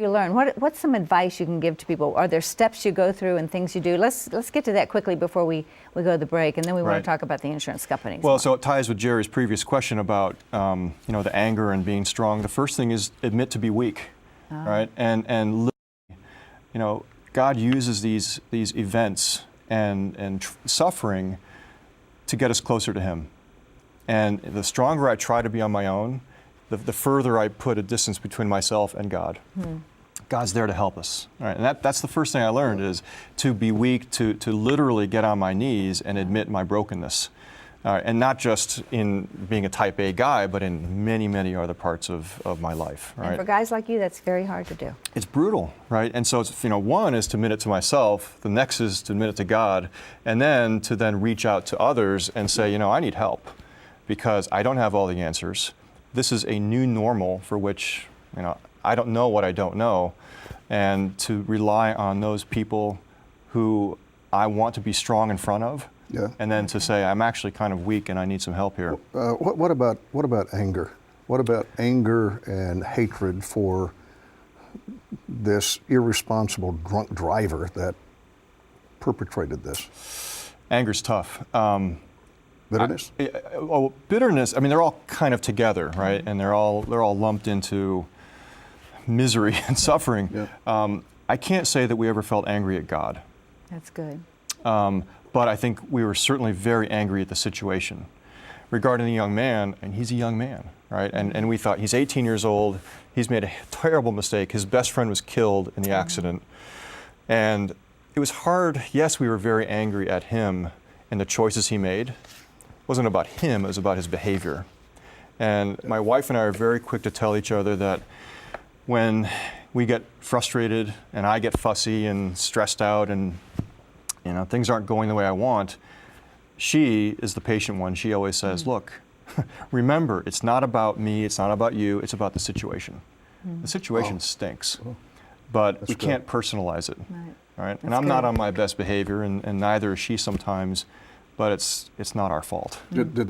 You learn. What's some advice you can give to people? Are there steps you go through and things you do? Let's get to that quickly before we go to the break, and then we want to talk about the insurance companies. Well, so it ties with Jerry's previous question about the anger and being strong. The first thing is admit to be weak, right? And God uses these events and suffering to get us closer to Him. And the stronger I try to be on my own, the further I put a distance between myself and God. God's there to help us. Right? And that's the first thing I learned, is to be weak, to literally get on my knees and admit my brokenness. And not just in being a type A guy, but in many, many other parts of my life. Right? And for guys like you, that's very hard to do. It's brutal, right? And so it's, one is to admit it to myself, the next is to admit it to God, and then to reach out to others and say, I need help because I don't have all the answers. This is a new normal for which, I don't know what I don't know, and to rely on those people who I want to be strong in front of, and then to say, I'm actually kind of weak and I need some help here. What about anger? What about anger and hatred for this irresponsible drunk driver that perpetrated this? Anger's tough. Bitterness? Bitterness, they're all kind of together, right? And they're all lumped into misery and suffering. I can't say that we ever felt angry at God. That's good. But I think we were certainly very angry at the situation. Regarding the young man, and he's a young man, right? And we thought, he's 18 years old, he's made a terrible mistake, his best friend was killed in the accident. And it was hard. Yes, we were very angry at him and the choices he made. It wasn't about him, it was about his behavior. And my wife and I are very quick to tell each other that when we get frustrated and I get fussy and stressed out and things aren't going the way I want, she is the patient one. She always says, look, remember, it's not about me, it's not about you, it's about the situation. The situation stinks, but we can't personalize it. Right? And I'm not on my best behavior, and neither is she sometimes, but it's not our fault. Did